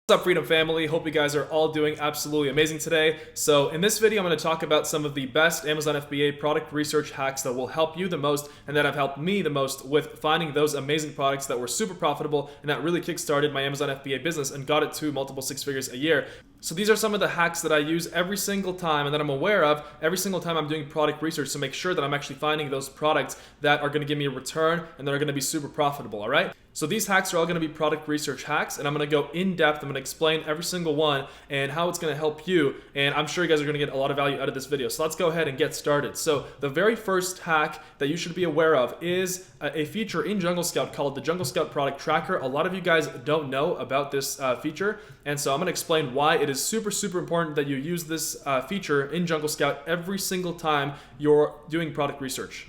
What's up, Freedom Family? Hope you guys are all doing absolutely amazing today. So in this video, I'm going to talk about some of the best Amazon FBA product research hacks that will help you the most and that have helped me the most with finding those amazing products that were super profitable and that really kickstarted my Amazon FBA business and got it to multiple six figures a year. So these are some of the hacks that I use every single time and that I'm aware of every single time I'm doing product research to make sure that I'm actually finding those products that are going to give me a return and that are going to be super profitable, all right? So these hacks are all going to be product research hacks, and I'm going to go in depth. I'm going to explain every single one and how it's going to help you, and I'm sure you guys are going to get a lot of value out of this video. So let's go ahead and get started. So the very first hack that you should be aware of is a feature in Jungle Scout called the Jungle Scout Product Tracker. A lot of you guys don't know about this feature, and so I'm going to explain why it is super important that you use this feature in Jungle Scout every single time you're doing product research.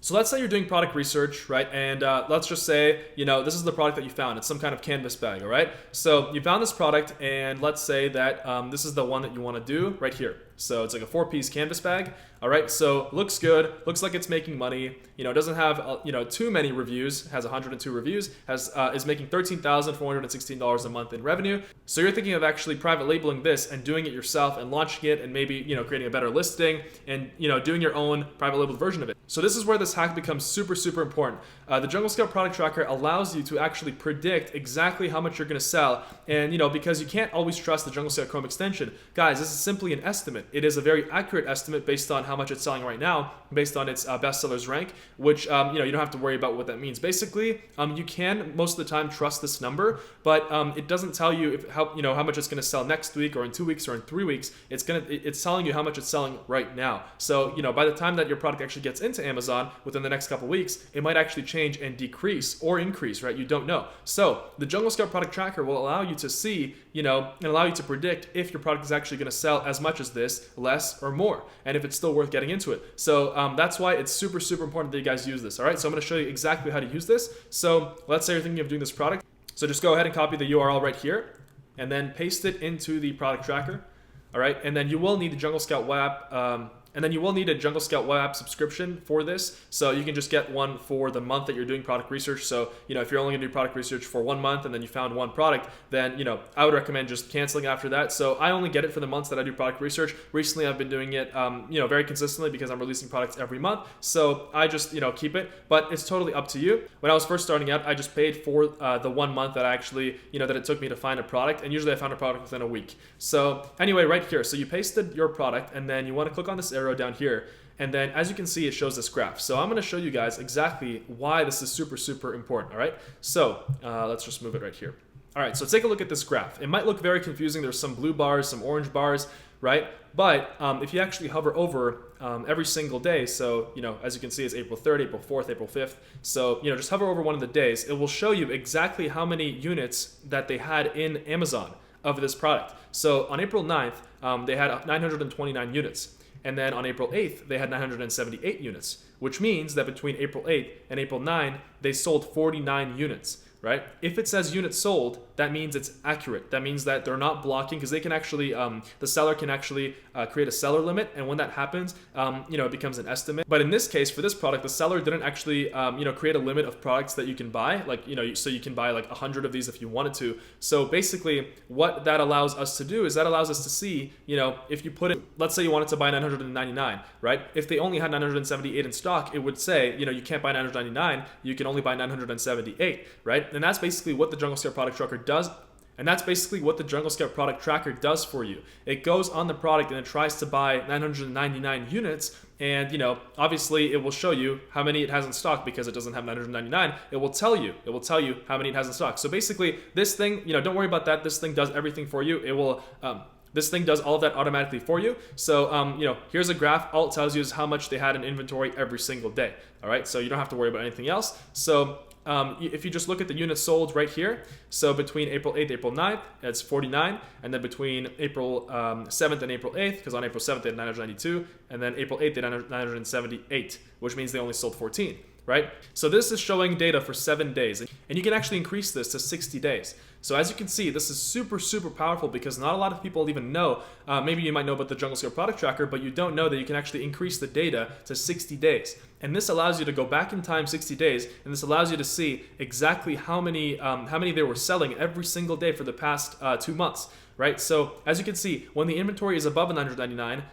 So let's say you're doing product research, right? And let's just say, this is the product that you found. It's some kind of canvas bag, all right? So you found this product, and let's say that this is the one that you want to do right here. So it's like a 4-piece canvas bag, all right? So looks good, looks like it's making money. It doesn't have too many reviews. Has 102 reviews. Is making $13,416 a month in revenue. So you're thinking of actually private labeling this and doing it yourself and launching it and maybe creating a better listing and doing your own private labeled version of it. So this is where this hack becomes super important. The Jungle Scout Product Tracker allows you to actually predict exactly how much you're going to sell, and because you can't always trust the Jungle Scout Chrome extension, guys, this is simply an estimate. It is a very accurate estimate based on how much it's selling right now, based on its bestsellers rank, which you don't have to worry about what that means. Basically, you can most of the time trust this number, but it doesn't tell you how much it's going to sell next week or in 2 weeks or in 3 weeks. It's telling you how much it's selling right now. So by the time that your product actually gets into Amazon within the next couple weeks, it might actually change and decrease or increase, right? You don't know. So the Jungle Scout Product Tracker will allow you to see, and allow you to predict if your product is actually going to sell as much as this, less, or more, and if it's still worth getting into it. So that's why it's super important that you guys use this. All right, so I'm going to show you exactly how to use this. So let's say you're thinking of doing this product. So just go ahead and copy the URL right here and then paste it into the product tracker. All right, and then you will need the Jungle Scout web app. And then you will need a Jungle Scout web app subscription for this. So you can just get one for the month that you're doing product research. So, if you're only gonna do product research for 1 month and then you found one product, then, I would recommend just canceling after that. So I only get it for the months that I do product research. Recently, I've been doing it, very consistently because I'm releasing products every month. So I just, keep it, but it's totally up to you. When I was first starting out, I just paid for the 1 month that I actually, that it took me to find a product. And usually I found a product within a week. So anyway, right here, so you pasted your product and then you wanna click on this arrow down here, and then as you can see, it shows this graph. So I'm going to show you guys exactly why this is super important. All right, so let's just move it right here. All right, so take a look at this graph. It might look very confusing. There's some blue bars, some orange bars, right? But if you actually hover over every single day, so as you can see, it's April 3rd, April 4th, April 5th. So just hover over one of the days. It will show you exactly how many units that they had in Amazon of this product. So on April 9th, they had 929 units. And then on April 8th, they had 978 units, which means that between April 8th and April 9th, they sold 49 units, right? If it says units sold, that means it's accurate. That means that they're not blocking, because they can actually, the seller can actually create a seller limit, and when that happens, it becomes an estimate. But in this case, for this product, the seller didn't actually, create a limit of products that you can buy, like, so you can buy like 100 of these if you wanted to. So basically, what that allows us to do is that allows us to see, if you put it, let's say you wanted to buy 999, right? If they only had 978 in stock, it would say, you can't buy 999, you can only buy 978, right? And that's basically what the Jungle Scout Product Tracker does. And that's basically what the Jungle Scout Product Tracker does for you. It goes on the product and it tries to buy 999 units, and obviously it will show you how many it has in stock because it doesn't have 999. It will tell you how many it has in stock. So basically this thing, don't worry about that. This thing does everything for you. It will this thing does all of that automatically for you. So, here's a graph. All it tells you is how much they had in inventory every single day. All right, so you don't have to worry about anything else. So if you just look at the units sold right here, so between April 8th, April 9th, it's 49, and then between April 7th and April 8th, because on April 7th they had 992, and then April 8th they had 978, which means they only sold 14. Right? So this is showing data for 7 days, and you can actually increase this to 60 days. So as you can see, this is super, super powerful because not a lot of people even know, maybe you might know about the Jungle Scout product tracker, but you don't know that you can actually increase the data to 60 days. And this allows you to go back in time 60 days, and this allows you to see exactly how many they were selling every single day for the past 2 months. Right, so as you can see, when the inventory is above 999,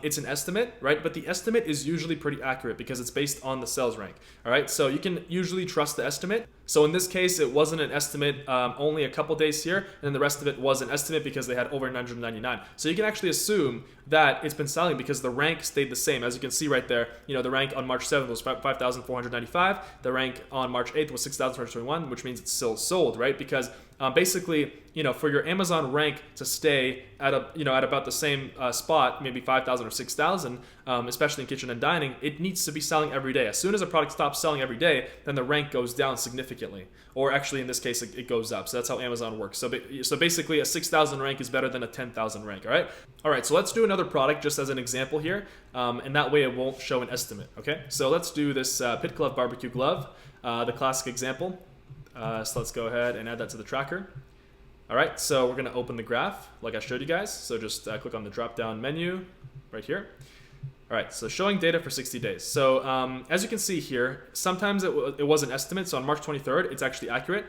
it's an estimate, right? But the estimate is usually pretty accurate because it's based on the sales rank. All right, so you can usually trust the estimate. So in this case, it wasn't an estimate only a couple days here, and then the rest of it was an estimate because they had over 999. So you can actually assume that it's been selling because the rank stayed the same. As you can see right there, the rank on March 7th was 5,495. The rank on March 8th was 6,421, which means it's still sold, right? Because basically, for your Amazon rank to stay at about the same spot, maybe 5,000 or 6,000, especially in kitchen and dining, it needs to be selling every day. As soon as a product stops selling every day, then the rank goes down significantly, or actually in this case, it goes up. So that's how Amazon works. So basically, a 6,000 rank is better than a 10,000 rank. All right. So let's do another product just as an example here, and that way it won't show an estimate. Okay. So let's do this Pit Glove barbecue glove, the classic example. So let's go ahead and add that to the tracker. All right, so we're gonna open the graph like I showed you guys. So just click on the drop-down menu right here. All right, so showing data for 60 days. So as you can see here, sometimes it was an estimate. So on March 23rd, it's actually accurate.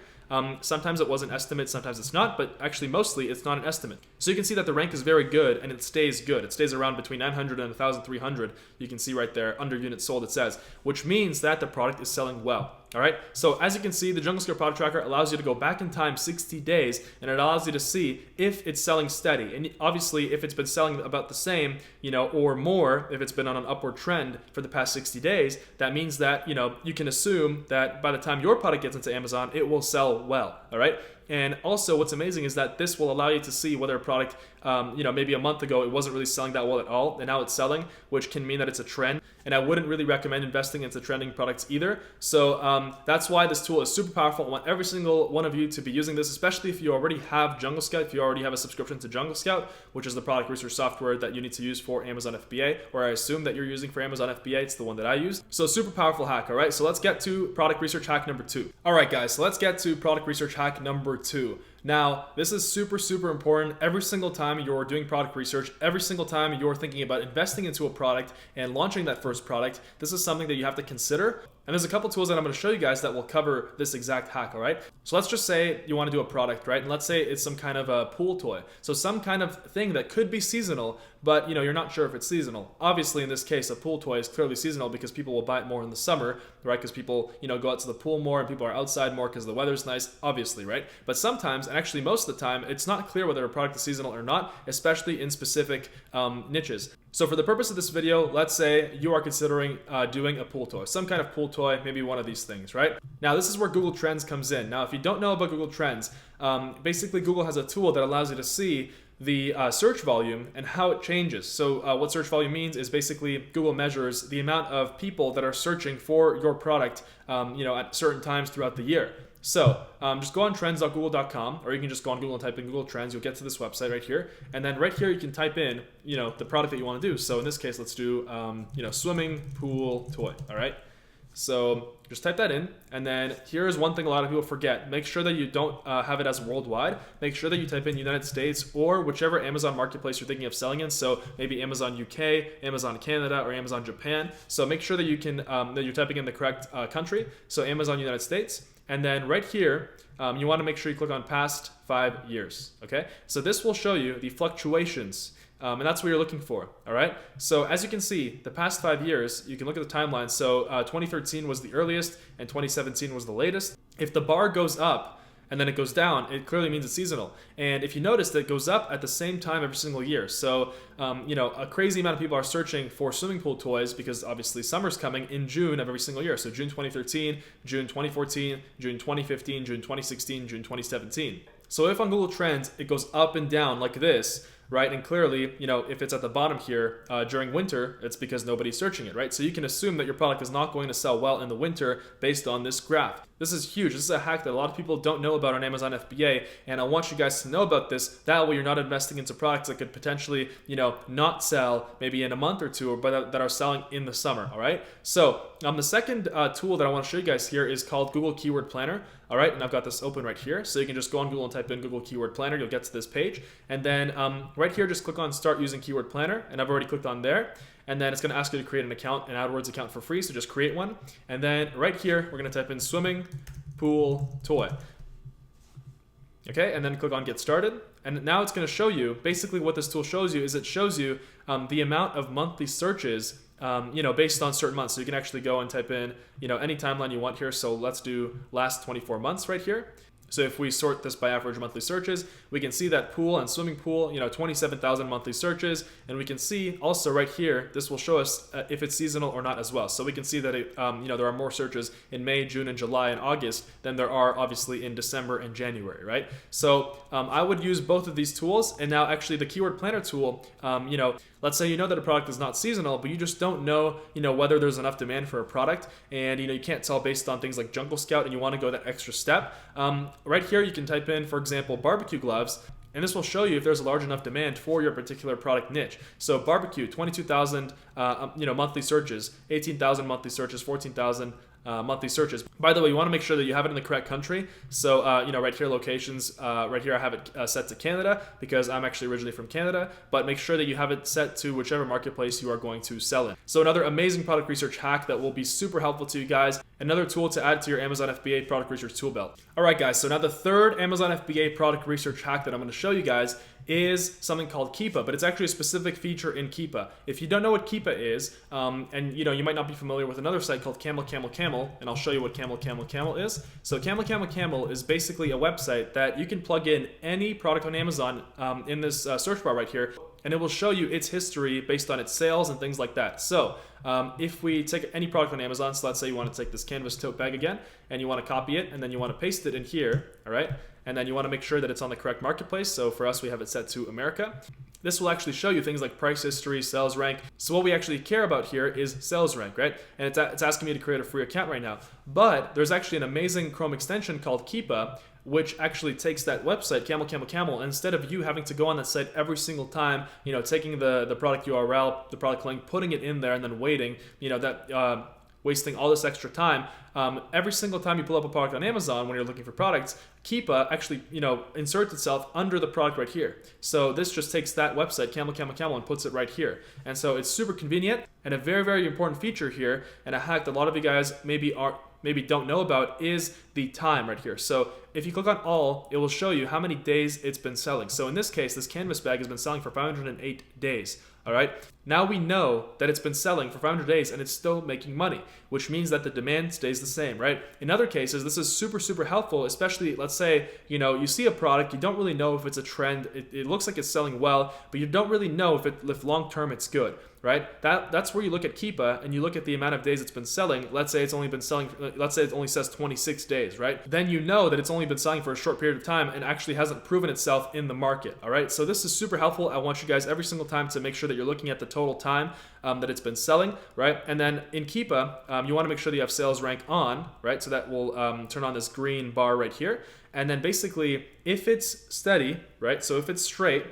Sometimes it was an estimate, sometimes it's not, but actually mostly it's not an estimate. So you can see that the rank is very good and it stays good. It stays around between 900 and 1,300. You can see right there under units sold it says, which means that the product is selling well. All right, so as you can see, the Jungle Scout product tracker allows you to go back in time 60 days, and it allows you to see if it's selling steady. And obviously, if it's been selling about the same, or more, if it's been on an upward trend for the past 60 days, that means that, you can assume that by the time your product gets into Amazon, it will sell well. All right. And also what's amazing is that this will allow you to see whether a product, maybe a month ago, it wasn't really selling that well at all, and now it's selling, which can mean that it's a trend. And I wouldn't really recommend investing into trending products either. So that's why this tool is super powerful. I want every single one of you to be using this, especially if you already have Jungle Scout, if you already have a subscription to Jungle Scout, which is the product research software that you need to use for Amazon FBA, or I assume that you're using for Amazon FBA. It's the one that I use. So super powerful hack, all right? So let's get to product research hack number 2. All right, guys, so let's get to product research hack number 2. Now, this is super, super important. Every single time you're doing product research, every single time you're thinking about investing into a product and launching that first product, this is something that you have to consider. And there's a couple tools that I'm going to show you guys that will cover this exact hack, all right? So let's just say you want to do a product, right? And let's say it's some kind of a pool toy. So some kind of thing that could be seasonal, but you're not sure if it's seasonal. Obviously, in this case, a pool toy is clearly seasonal because people will buy it more in the summer, right? Because people, go out to the pool more and people are outside more because the weather's nice, obviously, right? But sometimes, and actually most of the time, it's not clear whether a product is seasonal or not, especially in specific niches. So for the purpose of this video, let's say you are considering doing a pool toy, some kind of pool toy, maybe one of these things, right? Now, this is where Google Trends comes in. Now, if you don't know about Google Trends, basically Google has a tool that allows you to see the search volume and how it changes. So what search volume means is basically Google measures the amount of people that are searching for your product, at certain times throughout the year. So just go on trends.google.com, or you can just go on Google and type in Google Trends. You'll get to this website right here. And then right here, you can type in, the product that you want to do. So in this case, let's do, swimming pool toy. All right. So just type that in. And then here's one thing a lot of people forget. Make sure that you don't have it as worldwide. Make sure that you type in United States or whichever Amazon marketplace you're thinking of selling in. So maybe Amazon UK, Amazon Canada, or Amazon Japan. So make sure that you can, that you're typing in the correct country. So Amazon United States. And then right here, you want to make sure you click on past 5 years, okay? So this will show you the fluctuations, and that's what you're looking for, all right? So as you can see, the past 5 years, you can look at the timeline. So 2013 was the earliest, and 2017 was the latest. If the bar goes up, and then it goes down, it clearly means it's seasonal. And if you notice that it goes up at the same time every single year. So, a crazy amount of people are searching for swimming pool toys because obviously summer's coming in June of every single year. So June 2013, June 2014, June 2015, June 2016, June 2017. So if on Google Trends, it goes up and down like this, right? And clearly, if it's at the bottom here during winter, it's because nobody's searching it, right? So you can assume that your product is not going to sell well in the winter based on this graph. This is huge. This is a hack that a lot of people don't know about on Amazon FBA, and I want you guys to know about this. That way you're not investing into products that could potentially, not sell maybe in a month or two, but that are selling in the summer, all right? So the second tool that I want to show you guys here is called Google Keyword Planner. All right, and I've got this open right here. So you can just go on Google and type in Google Keyword Planner. You'll get to this page. And then right here, just click on Start Using Keyword Planner. And I've already clicked on there. And then it's going to ask you to create an account, an AdWords account for free. So just create one. And then right here, we're going to type in swimming pool toy. Okay, and then click on Get Started. And now it's going to show you, basically what this tool shows you is it shows you the amount of monthly searches based on certain months. So you can actually go and type in, any timeline you want here. So let's do last 24 months right here. So if we sort this by average monthly searches, we can see that pool and swimming pool, 27,000 monthly searches. And we can see also right here, this will show us if it's seasonal or not as well. So we can see that there are more searches in May, June, and July and August than there are obviously in December and January, right? So I would use both of these tools. And now actually the Keyword Planner tool, let's say you know that a product is not seasonal, but you just don't know, whether there's enough demand for a product, and you can't tell based on things like Jungle Scout, and you want to go that extra step. Right here, you can type in, for example, barbecue gloves, and this will show you if there's a large enough demand for your particular product niche. So barbecue, 22,000, monthly searches, 18,000 monthly searches, 14,000. Monthly searches. By the way, you want to make sure that you have it in the correct country. So, right here, locations, right here I have it set to Canada because I'm actually originally from Canada, but make sure that you have it set to whichever marketplace you are going to sell in. So another amazing product research hack that will be super helpful to you guys. Another tool to add to your Amazon FBA product research tool belt. All right, guys, so now the third Amazon FBA product research hack that I'm going to show you guys is something called Keepa, but it's actually a specific feature in Keepa. If you don't know what Keepa is, and you might not be familiar with another site called CamelCamelCamel, and I'll show you what CamelCamelCamel is. So CamelCamelCamel is basically a website that you can plug in any product on Amazon in this search bar right here, and it will show you its history based on its sales and things like that. So if we take any product on Amazon, so let's say you want to take this canvas tote bag again, and you want to copy it, and then you want to paste it in here, all right? And then you want to make sure that it's on the correct marketplace. So for us, we have it set to America. This will actually show you things like price history, sales rank. So what we actually care about here is sales rank, right? And it's asking me to create a free account right now. But there's actually an amazing Chrome extension called Keepa, which actually takes that website, CamelCamelCamel, and instead of you having to go on that site every single time, taking the product URL, the product link, putting it in there, and then waiting, wasting all this extra time. Every single time you pull up a product on Amazon when you're looking for products, Keepa actually, inserts itself under the product right here. So this just takes that website, CamelCamelCamel, and puts it right here. And so it's super convenient and a very, very important feature here, and a hack that a lot of you guys maybe don't know about is the time right here. So if you click on all, it will show you how many days it's been selling. So in this case, this canvas bag has been selling for 508 days. All right. Now we know that it's been selling for 500 days and it's still making money, which means that the demand stays the same, right? In other cases, this is super, super helpful, especially let's say, you see a product, you don't really know if it's a trend. It looks like it's selling well, but you don't really know if long-term it's good, right? That's where you look at Keepa and you look at the amount of days it's been selling. Let's say it's only been selling, let's say it only says 26 days, right? Then you know that it's only been selling for a short period of time and actually hasn't proven itself in the market, all right? So this is super helpful. I want you guys every single time to make sure that you're looking at the total time that it's been selling, right? And then in Keepa, you want to make sure that you have sales rank on, right? So that will turn on this green bar right here. And then basically, if it's steady, right? So if it's straight,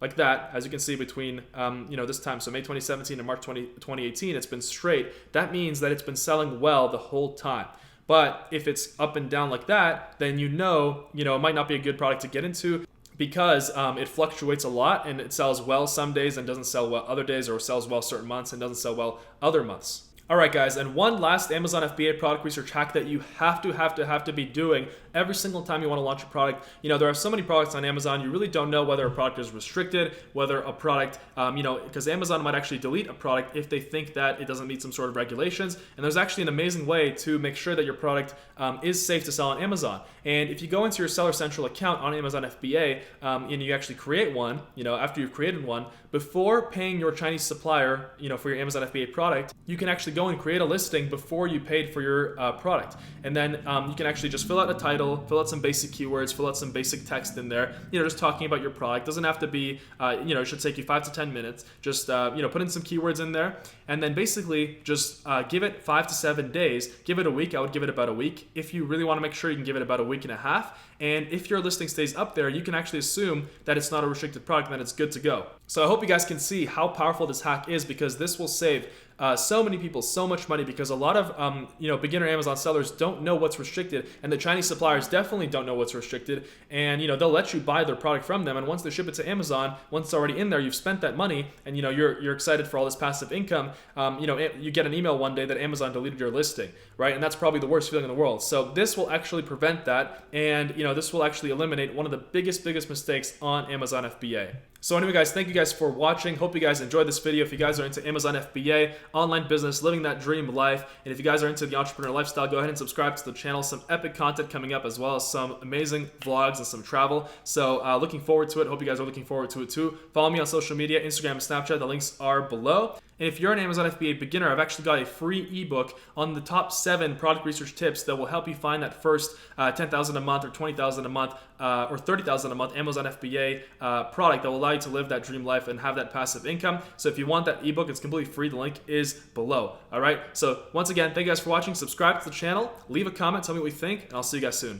like that, as you can see between, this time, so May 2017 and March 2018, it's been straight. That means that it's been selling well the whole time. But if it's up and down like that, then it might not be a good product to get into because it fluctuates a lot and it sells well some days and doesn't sell well other days, or sells well certain months and doesn't sell well other months. All right, guys, and one last Amazon FBA product research hack that you have to be doing every single time you want to launch a product. There are so many products on Amazon, you really don't know whether a product is restricted, whether a product, because Amazon might actually delete a product if they think that it doesn't meet some sort of regulations. And there's actually an amazing way to make sure that your product is safe to sell on Amazon. And if you go into your Seller Central account on Amazon FBA and you actually create one, after you've created one, before paying your Chinese supplier, for your Amazon FBA product, you can actually go and create a listing before you paid for your product. And then you can actually just fill out a title, title, fill out some basic keywords, fill out some basic text in there, just talking about your product. Doesn't have to be, it should take you 5 to 10 minutes. Just, put in some keywords in there, and then basically just give it 5 to 7 days. Give it a week. I would give it about a week. If you really want to make sure, you can give it about a week and a half. And if your listing stays up there, you can actually assume that it's not a restricted product and that it's good to go. So I hope you guys can see how powerful this hack is, because this will save so many people so much money, because a lot of beginner Amazon sellers don't know what's restricted, and the Chinese suppliers definitely don't know what's restricted, and they'll let you buy their product from them, and once they ship it to Amazon, once it's already in there, you've spent that money, and you're excited for all this passive income. You get an email one day that Amazon deleted your listing, right? And that's probably the worst feeling in the world. So this will actually prevent that, and this will actually eliminate one of the biggest mistakes on Amazon FBA. So anyway, guys, thank you guys for watching. Hope you guys enjoyed this video. If you guys are into Amazon FBA, online business, living that dream life, and if you guys are into the entrepreneur lifestyle, go ahead and subscribe to the channel. Some epic content coming up, as well as some amazing vlogs and some travel. So looking forward to it. Hope you guys are looking forward to it too. Follow me on social media, Instagram and Snapchat. The links are below. And if you're an Amazon FBA beginner, I've actually got a free ebook on the top 7 product research tips that will help you find that first $10,000 a month or $20,000 a month or $30,000 a month Amazon FBA product that will allow you to live that dream life and have that passive income. So if you want that ebook, it's completely free. The link is below. All right. So once again, thank you guys for watching. Subscribe to the channel, leave a comment, tell me what you think, and I'll see you guys soon.